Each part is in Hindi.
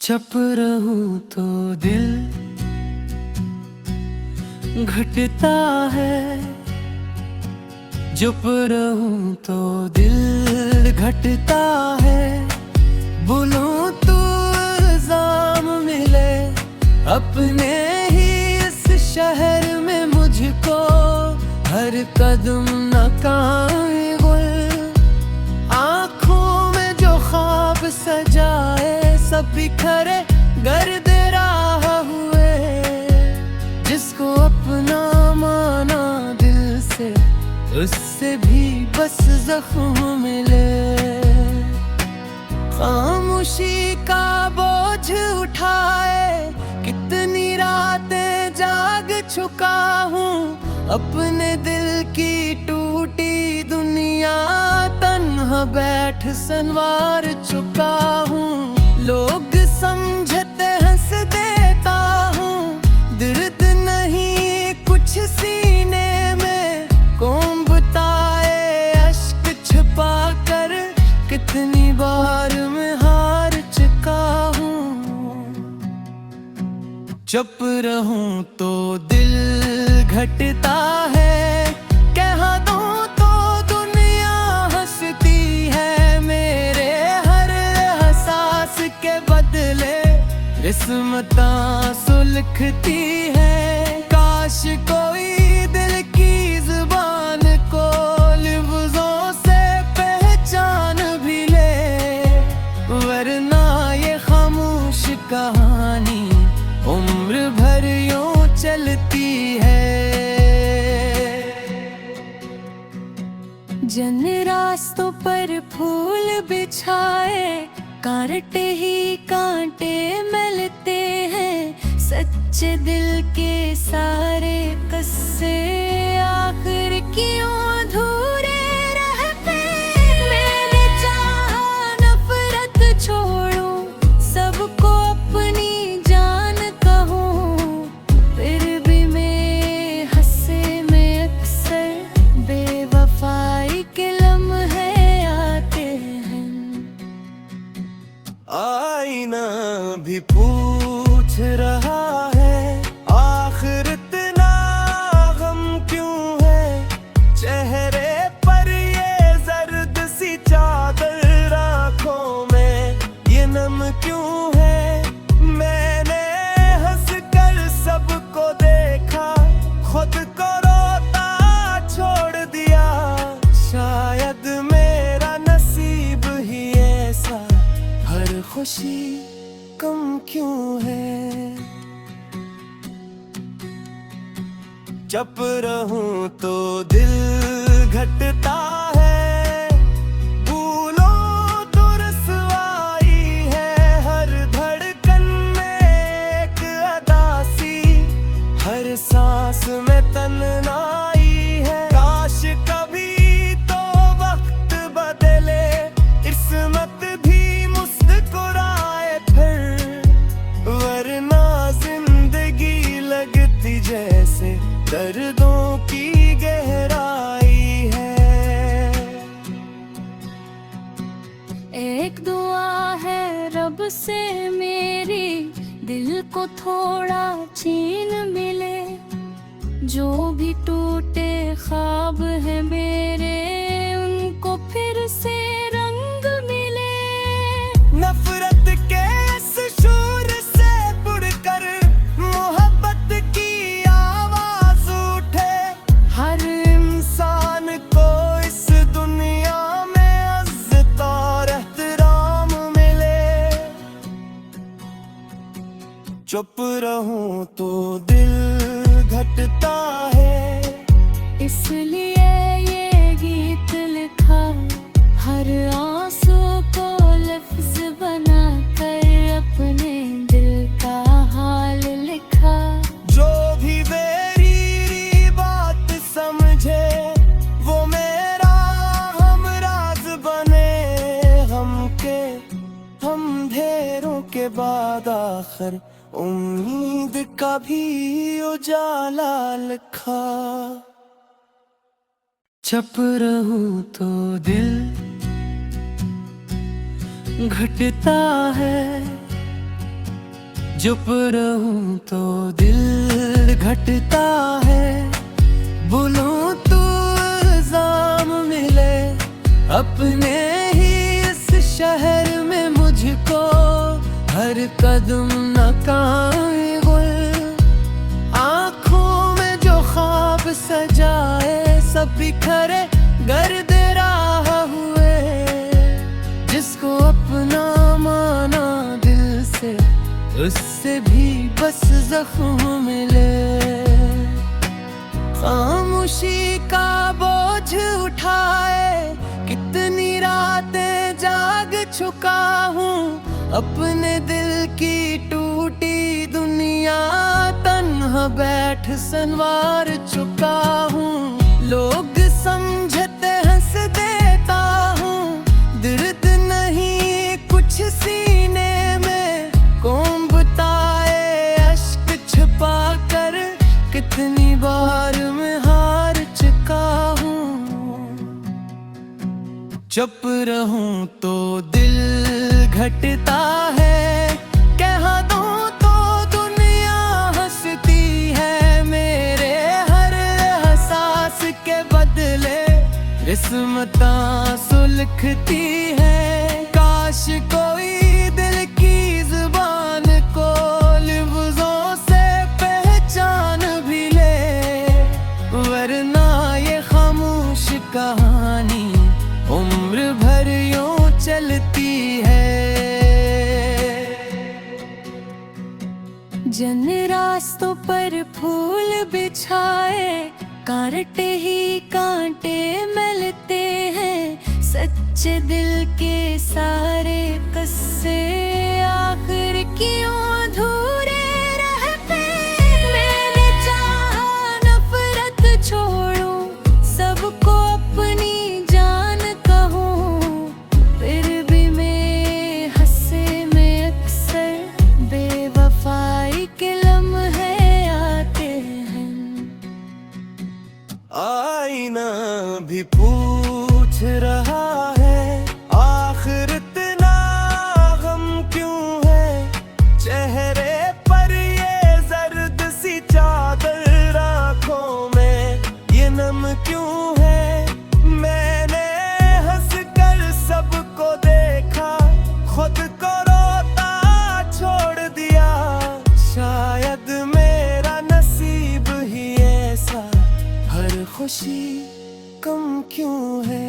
चुप रहूं तो दिल घटता है, चुप रहूं तो दिल घटता है। बोलूं तो इल्जाम मिले अपने ही इस शहर में मुझको, हर कदम नाकामी गुल, आँखों में जो ख्वाब सजाए सब बिखरे गर्द राह हुए। जिसको अपना माना दिल से, उससे भी बस जख्म मिले। खामोशी का बोझ उठाए कितनी रातें जाग चुका हूँ, अपने दिल की टूटी दुनिया तन्हा बैठ संवार चुका हूँ। लोग समझते हंस देता हूँ, दर्द नहीं कुछ सीने में, कौन बताए अश्क छुपा कर कितनी बार मैं हार चुका हूँ। चुप रहूं तो दिल घटता है, कह दूं तो दुनिया हंसती है मेरे हर एहसास के बदले। किस्मत सुलगती है, काश कोई दिल की जुबान को लफ्जों से पहचान भी ले, वरना ये खामोश कहानी उम्र भर यूं चलती है। जन रास्तों पर फूल बिछाए, कांटे ही कांटे मिलते हैं। सच्चे दिल के सारे किस्से आखिर क्यों अधूरे रहते। मैंने चाहा नफरत छोड़ूं, सबको अपनी जान कहूं, फिर भी मैं हंसे में अक्सर बेवफाई के लम्हे आते हैं। आईना भी पूछ रहा है, आखिर इतना गम क्यों है। चेहरे पर ये जर्द सी चादर, आँखों में ये नम क्यों है। मैंने हंस कर सबको देखा, खुद को रोता छोड़ दिया। शायद मेरा नसीब ही ऐसा, हर खुशी कम क्यों है। चुप रहूं तो दिल घटता है, भूलों तो रसवाई है। हर धड़कन में एक अदासी, हर सांस में तन्हाई है। काश कभी तो वक्त बदले, किस्मत भी मुस्कुराए फिर, वरना जिंदगी लगती जैसे दर्दों की गहराई है। एक दुआ है रब से मेरी, दिल को थोड़ा चैन मिले। जो भी टूटे ख्वाब है मेरे, उनको फिर से रंग मिले। नफरत के इस शोर से बुड़कर मोहब्बत की आवाज उठे। हर इंसान को इस दुनिया में इज्जत और एहतराम मिले। चुप रहूं तो दिल घटता है, इसलिए ये गीत लिखा। हर आंसू को लफ्ज बना कर अपने दिल का हाल लिखा। जो भी मेरी बात समझे, वो मेरा हमराज बने। हम के अंधेरों के बाद आखिर उम्मीद का भी उजाला लिखा। चुप रहूं तो दिल घटता है, चुप रहूं तो दिल घटता है, बोलूं तो इल्जाम मिले अपने ही इस शहर में मुझको। हर कदम नाकामी गुल, आँखों में जो ख्वाब सजाए सब बिखरे गर्द राह हुए। जिसको अपना माना दिल से, उससे भी बस जख्म मिले। खामोशी का बोझ उठाए कितनी रातें जाग चुका हूँ, अपने दिल की टूटी दुनिया तन्हा बैठ संवार चुका हूँ। लोग समझते हंस देता हूँ, दर्द नहीं कुछ सीने में। कौन बताए अश्क छुपा कर कितनी बार मैं हार चुका हूँ। चुप रहूं तो दिल घटता है, कह दूं तो दुनिया हंसती है। मेरे हर एहसास के बदले किस्मत आंसू लिखती है। काश कोई दिल की जुबान को लफ्ज़ों से पहचान भी ले, वरना ये खामोश कहानी उम्र भर यूं चलती है। जन रास्तों पर फूल बिछाए, कांटे ही कांटे मिलते हैं। सच्चे दिल के सारे किस्से आखिर क्यों अधूरे रहते। मैंने चाहा नफरत छोड़ूं, सबको अपनी जान कहूं, फिर भी मैं हंसे में अक्सर बेवफाई के लम्हे आते हैं। आईना भी पूछ रहा है, आखिर इतना गम क्यों है। चेहरे पर ये जर्द सी चादर, आँखों में ये नम क्यों है। मैंने हंस कर सबको देखा, खुद को रोता छोड़ दिया। शायद मेरा नसीब ही ऐसा, हर खुशी कम क्यों है।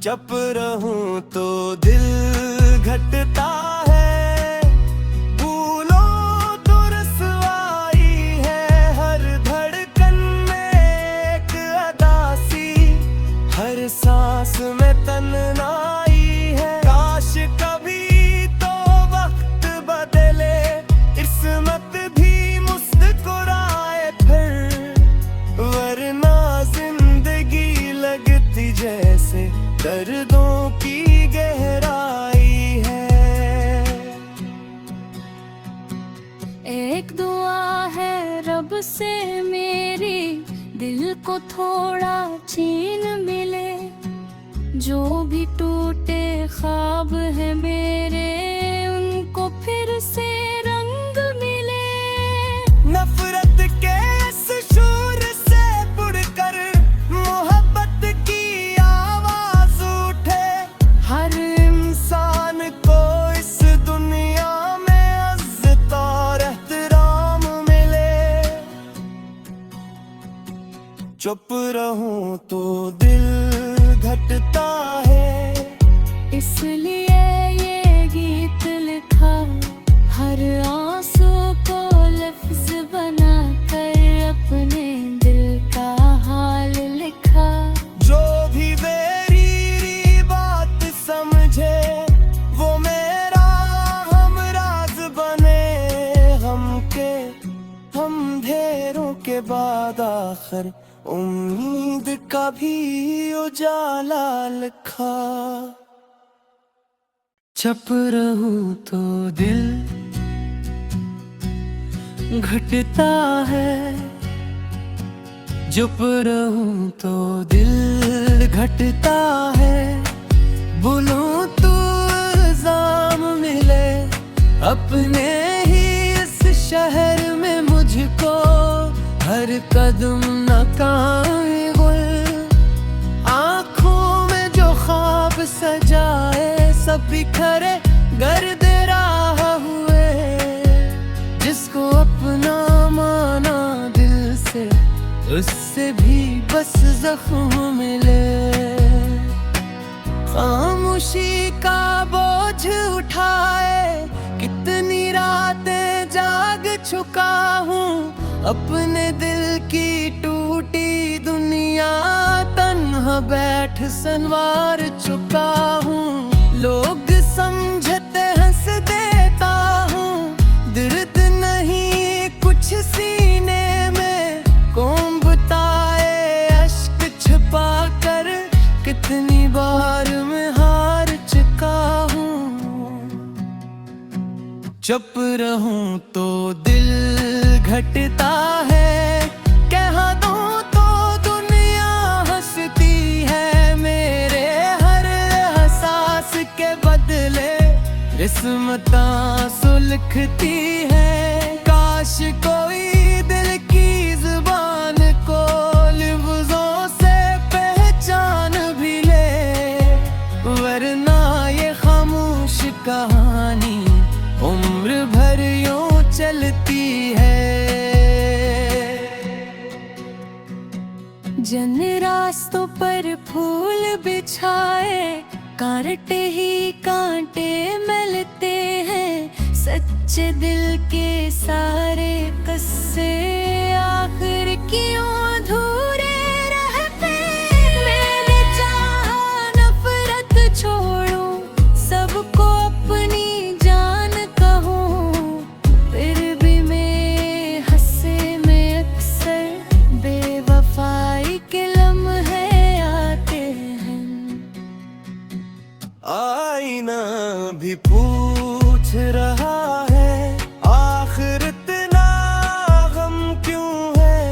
चुप रहूं तो दिल घटता है, भूलों तो रसवाई है। हर धड़कन में एक अदासी, हर सांस में तन्हाई है। काश कभी तो वक्त बदले, किस्मत भी मुस्कुराए फिर, वरना जिंदगी लगती जैसे दर्दों की गहराई है। एक दुआ है रब से मेरी, दिल को थोड़ा चैन मिले। जो भी टूटे ख्वाब है मेरे, उनको फिर से रंग मिले। नफरत के इस शोर से बुड़कर मोहब्बत की आवाज उठे। हर इंसान को इस दुनिया में इज्जत और एहतराम मिले। चुप रहूं तो दिल घटता है, इसलिए ये गीत लिखा। हर आंसू को लफ्ज बना कर अपने दिल का हाल लिखा। जो भी मेरी बात समझे, वो मेरा हमराज बने। हम अंधेरों के बाद आखिर उम्मीद का भी उजाला लिखा। चुप रहूं तो दिल घटता है, चुप रहूं तो दिल घटता है। बोलूं तो इल्जाम अपने ही इस शहर में मुझको हर कदम नाकामी गुल। आँखों में जो ख्वाब सजाए सब बिखरे गर्द राह हुए। जिसको अपना माना दिल से उससे भी बस जख्म मिले। खामोशी का बोझ उठाए कितनी रातें जाग चुका हूँ। अपने दिल की टूटी दुनिया तन्हा बैठ संवार चुका हूँ। लोग समझते हंस देता हूँ, दर्द नहीं कुछ सीने में। कौन बताए अश्क छुपा कर कितनी बार मैं हार चुका हूँ। चुप रहूं तो दिल घटता है, कह दूं तो दुनिया हंसती है। मेरे हर एहसास के बदले किस्मत सुलगती है। काश कोई दिल की जुबान को लफ्ज़ों से पहचान भी ले, वरना ये खामोश कहानी उम्र भर यूं चलती है। जन रास्तों पर फूल बिछाए कांटे ही कांटे मिलते हैं। सच्चे दिल के सारे किस्से आखिर क्यों अधूरे रहते। मैंने चाहा नफरत छोड़ूं, सबको अपनी जान कहूं, फिर भी मैं हंसे में अक्सर बेवफाई के लम्हे आते हैं। आईना भी पूछ रहा है आखिर इतना गम क्यों है।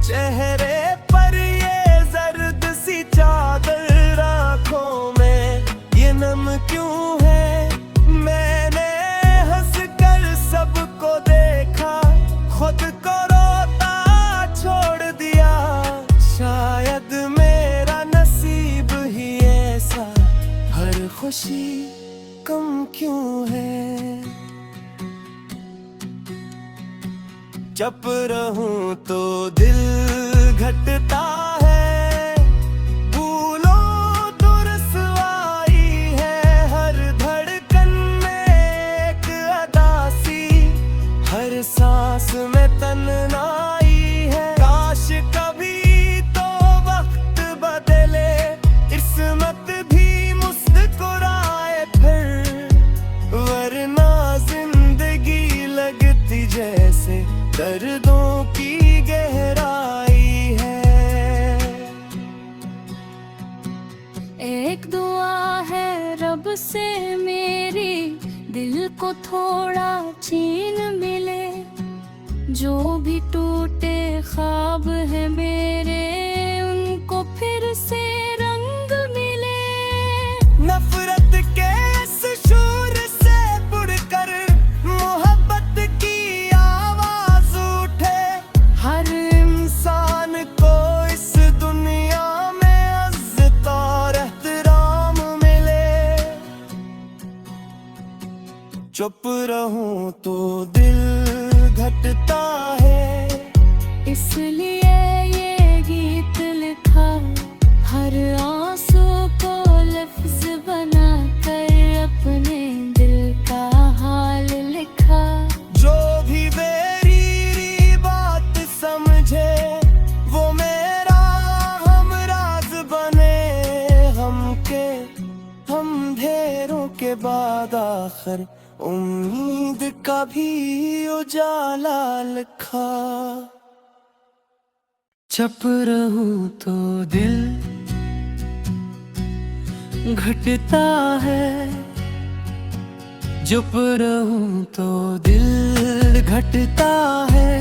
चेहरे पर ये जर्द सी चादर, आँखों में ये नम क्यों है। मैंने हंस कर सबको देखा, खुद को रोता छोड़ दिया। शायद मेरा नसीब ही ऐसा, हर खुशी कम क्यों है। चुप रहूं तो दिल घटता है, भूलों तो रसवाई है। हर धड़कन में एक अदासी, हर सांस में तन्हाई है। काश कभी तो वक्त बदले, किस्मत भी मुस्कुराए फिर, वरना जिंदगी लगती जैसे दर्दों की गहराई है। एक दुआ है रब से मेरी, दिल को थोड़ा चैन मिले। जो भी टूटे ख्वाब है मेरे, उनको फिर से रंग मिले। नफरत के इस शोर से बुड़कर मोहब्बत की आवाज उठे। हर इंसान को इस दुनिया में इज्जत और एहतराम मिले। चुप रहूं तो दिल घटता है, इसलिए ये गीत लिखा। हर आंसू को लफ्ज बना कर अपने दिल का हाल लिखा। जो भी मेरी बात समझे वो मेरा हमराज बने। हम ढेरों के बाद आखिर उम्मीद का भी उजाला लिखा। चुप रहूं तो दिल घटता है, चुप रहूं तो दिल घटता है।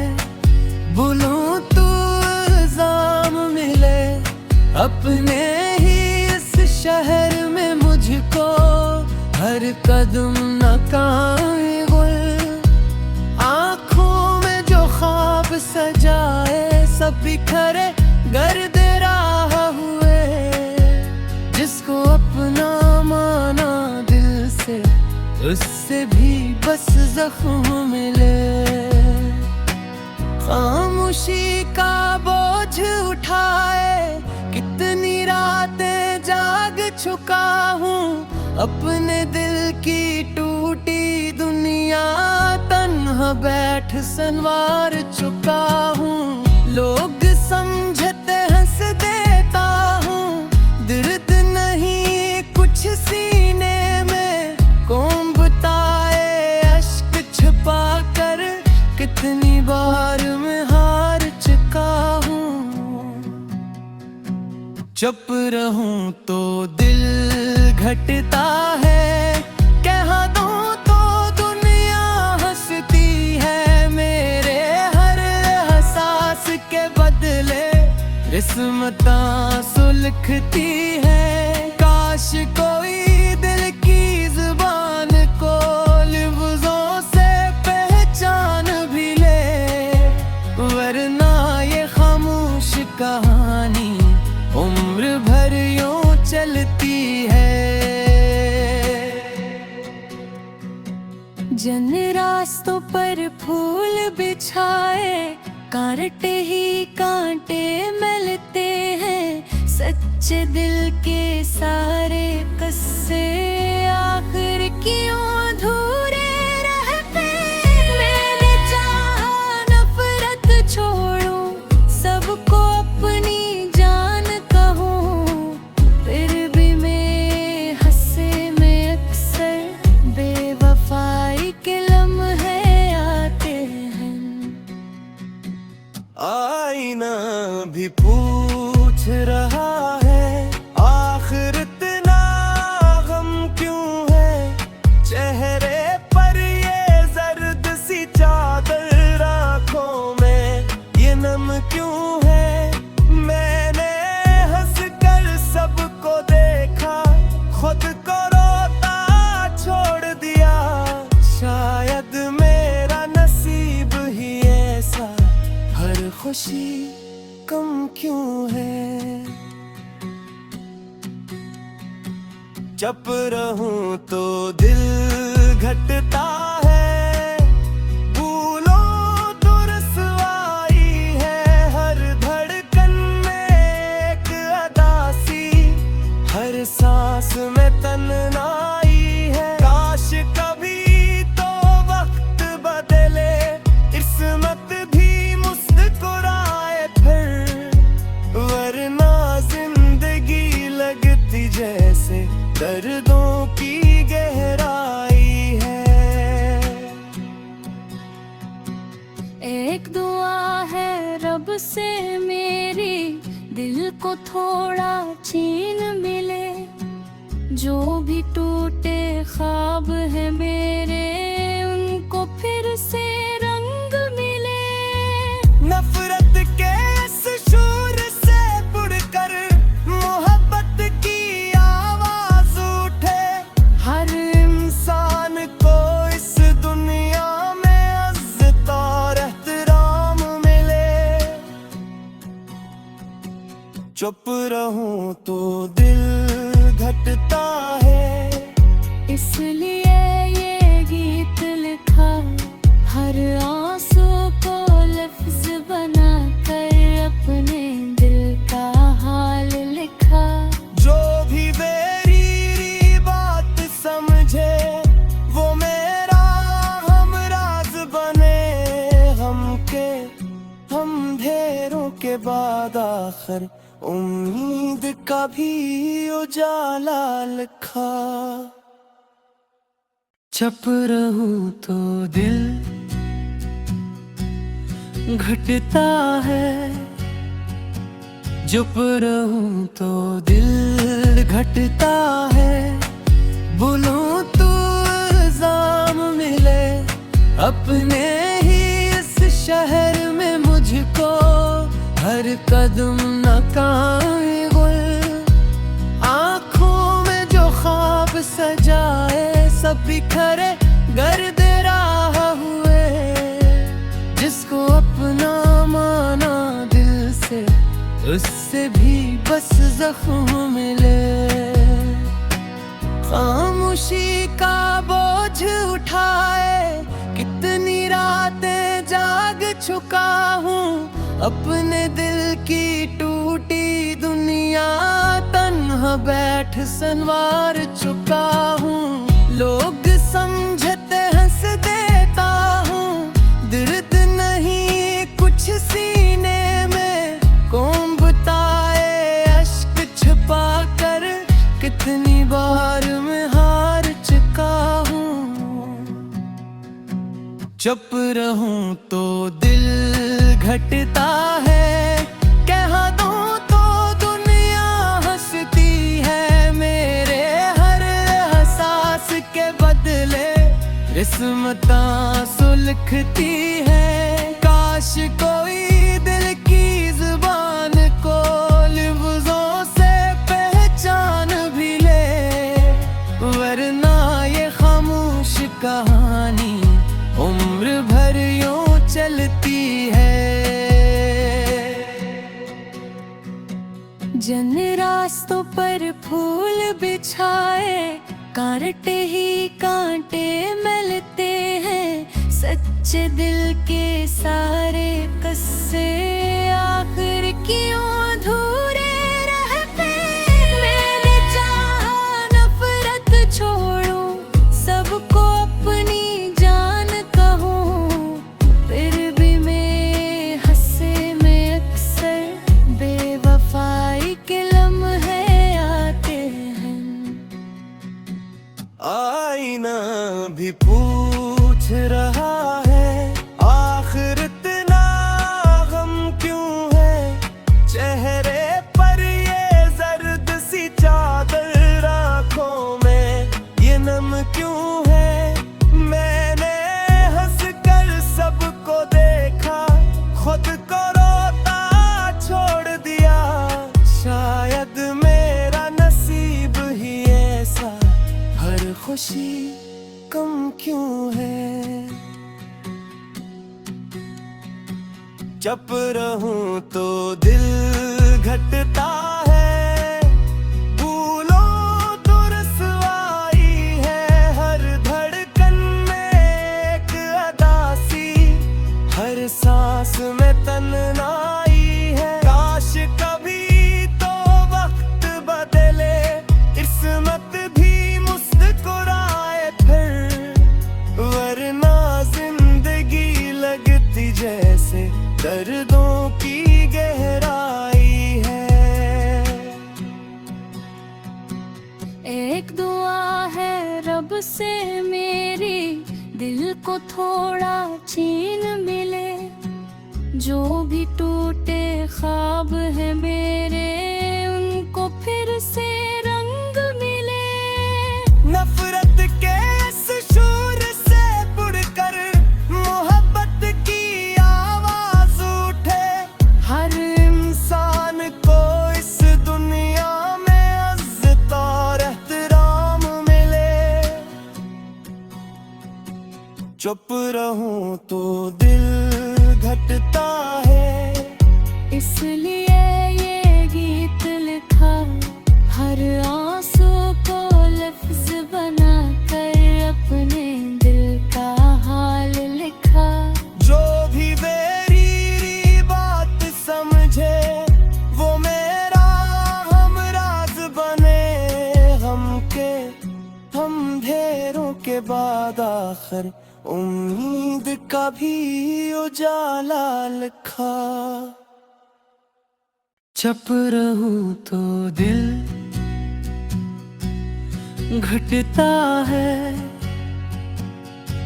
बोलूं तो इल्जाम मिले, अपने ही इस शहर में मुझको हर कदम नाकामी गुल। सजाए सब बिखरे गर्द राह हुए। जिसको अपना माना दिल से, उससे भी बस जख्म मिले। खामोशी का बोझ उठाए कितनी रातें जाग चुका हूँ। अपने दिल की टूटी दुनिया तन्हा बैठ संवार चुका हूँ। लोग समझते हंस देता हूँ, दर्द नहीं कुछ सीने में। कौन बताए अश्क छुपा कर कितनी बार मैं हार चुका हूँ। चुप रहूं तो दिल घटता है, कह दूं तो दुनिया हंसती है। मेरे हर एहसास के बदले किस्मत सुलगती है। काश कोई दिल की जुबान को लफ्ज़ों से पहचान भी ले, वरना ये खामोश कहानी उम्र भर यूं चलती है। जन रास्तों पर फूल बिछाए, कांटे ही कांटे मिलते हैं। सच्चे दिल के सारे किस्से आखिर क्यों अधूरे रहते। मैंने चाहा नफरत छोड़ूं, सबको अपनी जान कहूं, फिर भी मैं हंसे में अक्सर बेवफाई के लम्हे आते हैं। आईना भी पूछ रहा है, आखिर इतना गम क्यों है। चेहरे पर ये जर्द सी चादर, आँखों में ये नम क्यों है। मैंने हंस कर सबको देखा, खुद को रोता छोड़ दिया। शायद मेरा नसीब ही ऐसा, हर खुशी कम क्यों है। चुप रहूं तो दिल घटता है, भूलों तो रसवाई है। हर धड़कन में एक अदासी, हर सांस में तन्हाई है। काश कभी तो वक्त बदले, किस्मत भी मुस्कुराए फिर, वरना जिंदगी लगती जैसे दर्दों की गहराई है। एक दुआ है रब से मेरी, दिल को थोड़ा चैन मिले। जो भी टूटे ख्वाब है मेरे, उनको फिर से रंग मिले। नफरत के इस शोर से बुड़कर मोहब्बत की आवाज उठे। हर इंसान को इस दुनिया में इज्जत और एहतराम मिले। चुप रहूं तो दिल घटता है, इसलिए ये गीत लिखा। हर आंसू को लफ्ज बना कर अपने दिल का हाल लिखा। जो भी मेरी बात समझे, वो मेरा हमराज बने। हम ढेरों के बाद आखिर उम्मीद का भी उजाला लिखा। चुप रहूं तो दिल घटता है, चुप रहूं तो दिल घटता है। बोलूं तो इल्जाम मिले, अपने ही इस शहर में मुझको हर कदम नाकामी गुल। आँखों में जो ख्वाब सजाए सब बिखरे गर्द राह हुए। जिसको अपना बस जख्म मिले। खामोशी का बोझ उठाए कितनी रातें जाग चुका हूँ, अपने दिल की टूटी दुनिया तन्हा बैठ संवार चुका हूँ। लोग समझते हंस देता हूँ, दर्द नहीं कुछ सीने में, कौन बताए अश्क छुपा कर कितनी बार मैं हार चुका हूँ। चुप रहूं तो दिल घटता है, कह दूं तो दुनिया हंसती है। मेरे हर एहसास के बदले किस्मत आंसू लिखती है। काश कोई दिल की जुबान को लफ्ज़ों से पहचान भी ले, वरना ये खामोश कहानी उम्र भर यूं चलती है। जन रास्तों पर फूल बिछाए, कांटे ही कांटे मिलते हैं। सच्चे दिल के सारे किस्से आखिर क्यों अधूरे रहते। मैंने चाहा नफरत छोड़ूं, सबको अपनी जान कहूं, फिर भी मैं हंसे में अक्सर बेवफाई के लम्हे आते हैं। आईना भी पूछ रहा है, आखिर इतना गम क्यों है। चेहरे पर ये जर्द सी चादर, आँखों में ये नम क्यों है। मैंने हंस कर सबको देखा, खुद को रोता छोड़ दिया। शायद मेरा नसीब ही ऐसा, हर खुशी कम क्यों है। चुप रहूं तो दिल घटता है, भूलों तो रसवाई है। हर धड़कन में एक अदासी, हर सांस में तन्हाई है। काश कभी तो वक्त बदले, किस्मत भी मुस्कुराए फिर, वरना जिंदगी लगती जैसे दर्दों की गहराई है। एक दुआ है रब से मेरी, दिल को थोड़ा चैन मिले। जो भी टूटे ख्वाब है मेरे, उनको फिर से रंग मिले। नफरत के इस शोर से बुड़कर मोहब्बत की आवाज उठे। हर इंसान को इस दुनिया में इज्जत और एहतराम मिले। चुप रहूं तो दिल घटता है, इसलिए ये गीत लिखा। हर आंसू को लफ्ज बना कर अपने दिल का हाल लिखा। जो भी मेरी बात समझे, वो मेरा हमराज बने। हम अंधेरों के बाद आखिर उम्मीद का भी उजाला लिखा। चुप रहूं तो दिल घटता है,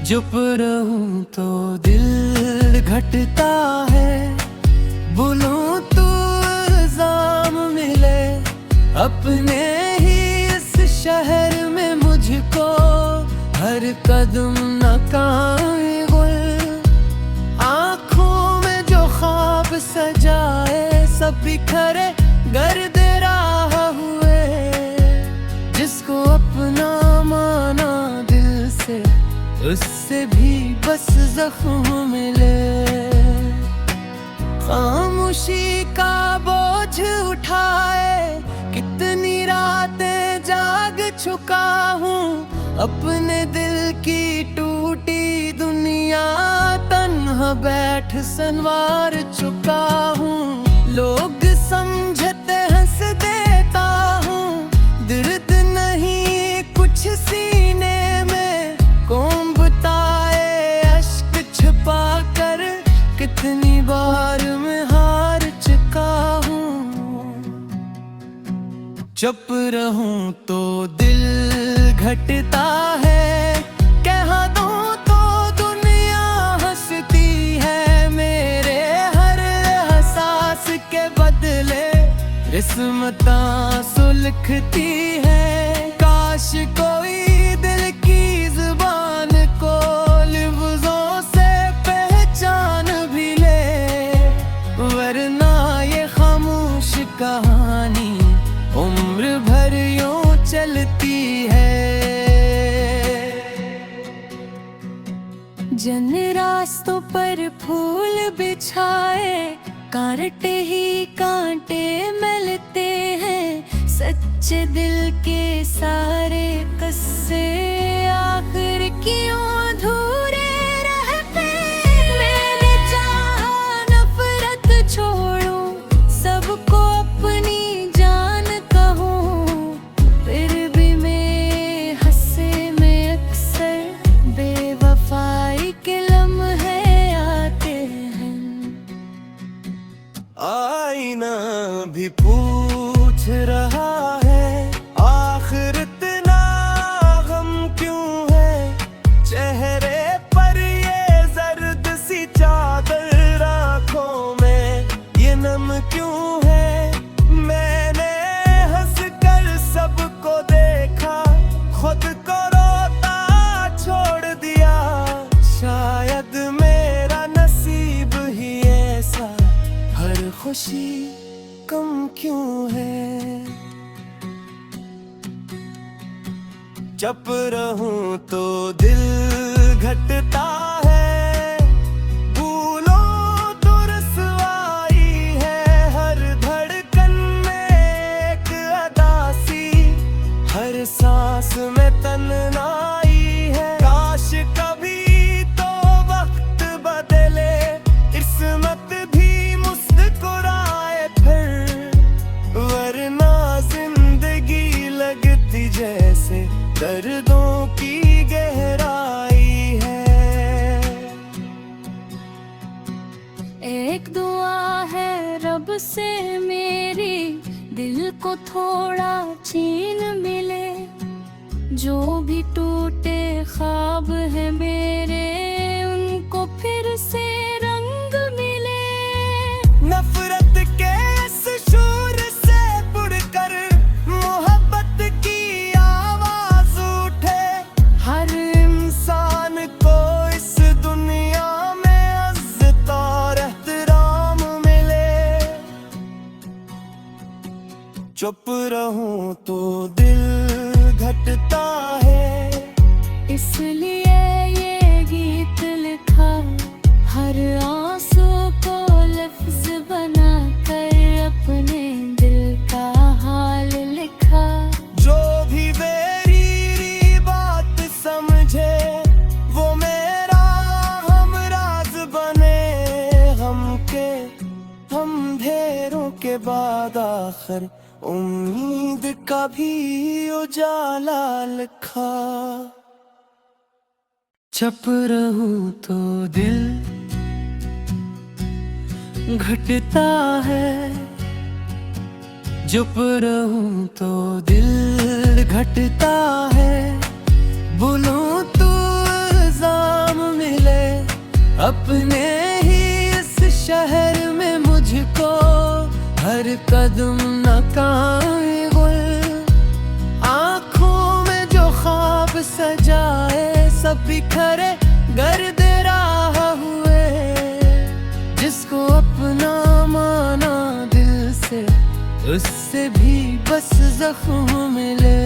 चुप रहूं तो दिल घटता है। बोलूं तो इल्जाम मिले, अपने ही इस शहर में मुझको हर कदम नाकामी गुल। आँखों में जो ख्वाब सजाए, सब बिखरे गर्द राह हुए। जिसको अपना माना दिल से, उससे भी बस जख्म मिले। खामोशी का बोझ बोझ उठाए, कितनी रातें जाग चुका हूँ, अपने दिल की टूटी दुनिया तन्हा बैठ संवार चुका हूँ। लोग समझते हंस देता हूँ, दर्द नहीं कुछ सीने में, कौन बताए अश्क छुपा कर कितनी बार मैं हार चुका हूँ। चुप रहूं तो दिल घटता है, कह दूं तो दुनिया हंसती है, मेरे हर एहसास के बदले किस्मतां सुलगती है। काश कोई दिल की जुबान को लफ्ज़ों से पहचान भी ले, वरना ये खामोश कहानी उम्र भर यूं चलती है। जन रास्तों पर फूल बिछाए, कांटे ही कांटे मिलते हैं, सच्चे दिल के सारे किस्से आखिर क्यों अधूरे रहते। मैंने चाहा नफरत छोड़ूं, सबको अपनी जान कहूं, फिर भी मैं हंसे में अक्सर बेवफाई के लम्हे आते हैं। आईना भी पूछ रहा है, आखिर इतना गम क्यों है, चेहरे पर ये जर्द सी चादर, आँखों में ये नम क्यों है। मैंने हंस कर सबको देखा, खुद को रोता छोड़ दिया, शायद मेरा नसीब ही ऐसा, हर खुशी कम क्यों है। चुप रहूं तो दिल घटता है, भूलों तो रसवाई है, हर धड़कन में एक अदासी, हर सांस में तन्हाई है। काश कभी तो वक्त बदले, किस्मत भी मुस्कुराए फिर, वरना जिंदगी लगती जैसे दर्दों की गहराई है। एक दुआ है रब से मेरी, दिल को थोड़ा चैन मिले, जो भी टूटे ख्वाब है मेरे, उनको फिर से रंग मिले। नफरत के इस शोर से बुड़कर मोहब्बत की आवाज उठे, हर इंसान को इस दुनिया में इज्जत और एहतराम मिले। चुप रहूं तो दिल घटता है, इसलिए ये गीत लिखा, हर आंसू को लफ्ज बना कर अपने दिल का हाल लिखा। जो भी मेरी बात समझे वो मेरा हमराज बने, हम अंधेरों के बाद आखिर उम्मीद का भी उजाला लिखा। चुप रहूं तो दिल घटता है, चुप रहूं तो दिल घटता है, बोलूं तो इल्जाम मिले, अपने ही इस शहर में मुझको हर कदम नाकामी गुल। आँखों में जो ख्वाब सजाए सब बिखरे गर्द राह हुए, जिसको अपना माना दिल से उससे भी बस जख्म मिले।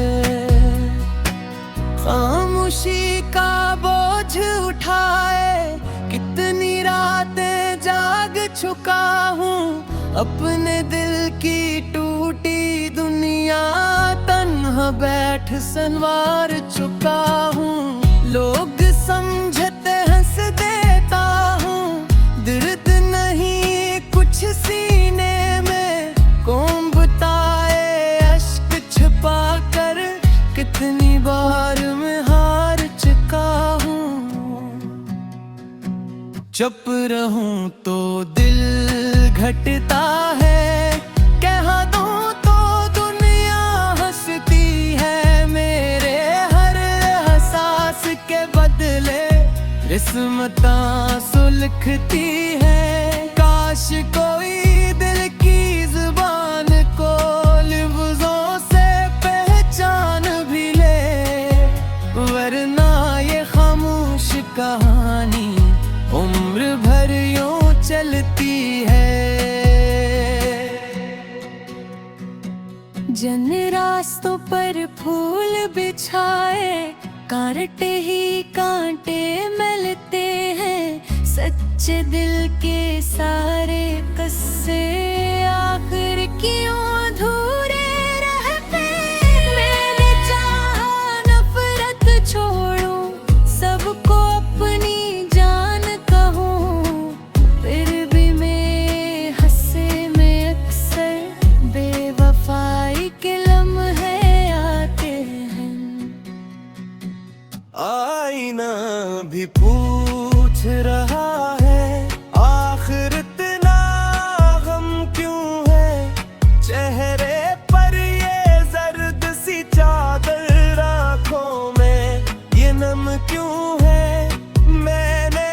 खामोशी का बोझ उठाए, कितनी रातें जाग चुका हूँ, अपने दिल की टूटी दुनिया तन्हा बैठ संवार चुका हूँ। लोग समझते हंस देता हूँ, दर्द नहीं कुछ सीने में। कौन बताए अश्क छुपा कर कितनी बार मैं हार चुका हूँ। चुप रहूं तो दिल घटता है, कह दूं तो दुनिया हंसती है। मेरे हर एहसास के बदले किस्मत सुलगती है। काश कोई दिल की जुबान को लफ्ज़ों से पहचान भी ले, वरना ये खामोश कहानी उम्र भर यूं चलती है। जन रास्तों पर फूल बिछाए, कांटे ही कांटे मिलते हैं। सच्चे दिल के सारे किस्से आखिर क्यों अधूरे रहते। मैंने चाहा नफरत छोड़ूं, सबको अपनी जान कहूं, फिर भी मैं हंसे में अक्सर बेवफाई के लम्हे आते हैं। आईना भी पूछ रहा है, आखिर इतना गम क्यों है। चेहरे पर ये जर्द सी चादर, आँखों में ये नम क्यों है। मैंने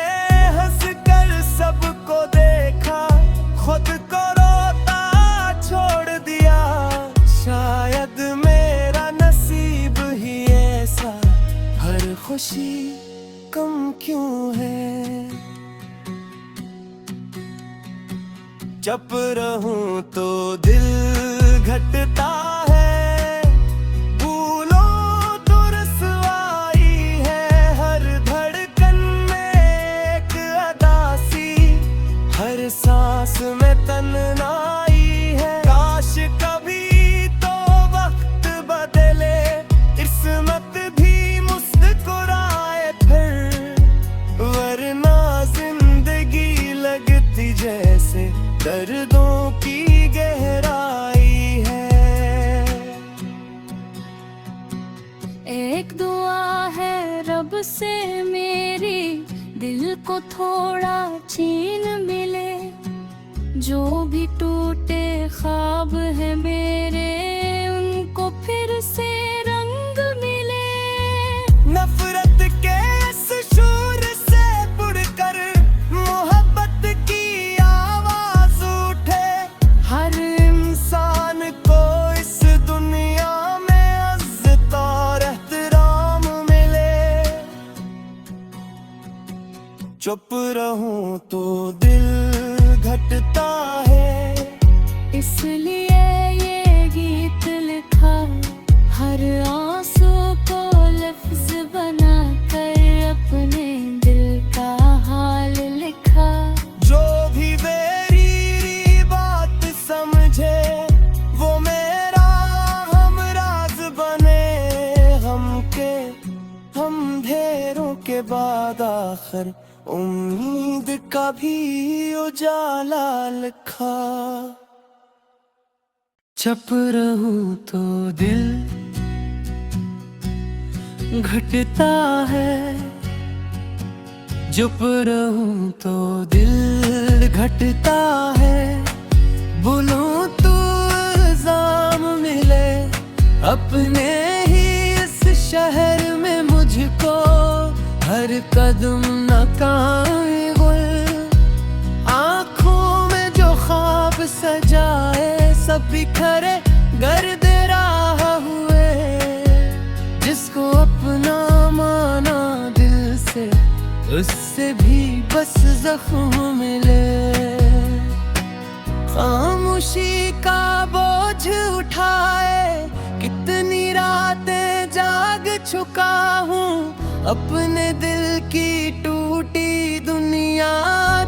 हंस कर सबको देखा, खुद को रोता छोड़ दिया। शायद मेरा नसीब ही ऐसा, हर खुशी कम क्यों है। चुप रहूं तो दिल घटता है, भूलों तो रसवाई है। हर धड़कन में एक अदासी, हर सांस में तन्हाई है। काश कभी तो वक्त बदले, किस्मत भी मुस्कुराए फिर, वरना जिंदगी लगती जैसे दर्दों की गहराई है। एक दुआ है रब से मेरी, दिल को थोड़ा चैन मिले। जो भी टूटे ख्वाब है मेरे, उनको फिर से रंग मिले। नफरत के इस शोर से बुड़कर मोहब्बत की आवाज उठे। हर इंसान को इस दुनिया में इज्जत और एहतराम मिले। चुप रहूं तो दिल घटता है, इसलिए ये गीत लिखा। हर आंसू को लफ्ज बना कर अपने दिल का हाल लिखा। जो भी मेरी बात समझे, वो मेरा हमराज बने। हम अंधेरों के बाद आखिर उम्मीद का भी उजाला लिखा। चुप रहूं तो दिल घटता है, चुप रहूं तो दिल घटता है। बोलूं तो इल्जाम मिले, अपने ही इस शहर में मुझको हर कदम नाकामी गुल। आँखों में जो ख्वाब सजाए, सब बिखरे गर्द राह हुए। जिसको अपना माना दिल से, उससे भी बस जख्म मिले। खामोशी का बोझ उठाए, कितनी रातें जाग चुका हूँ। अपने दिल की टूटी दुनिया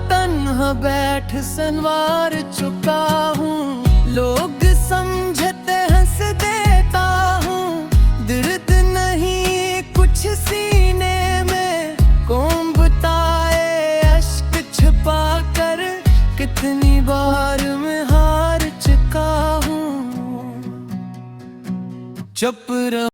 तन्हा बैठ संवार चुका हूँ। लोग समझते हंस देता हूँ, दर्द नहीं कुछ सीने में। कौन बताए अश्क छुपा कर कितनी बार मैं हार चुका हूँ। चुप रहो।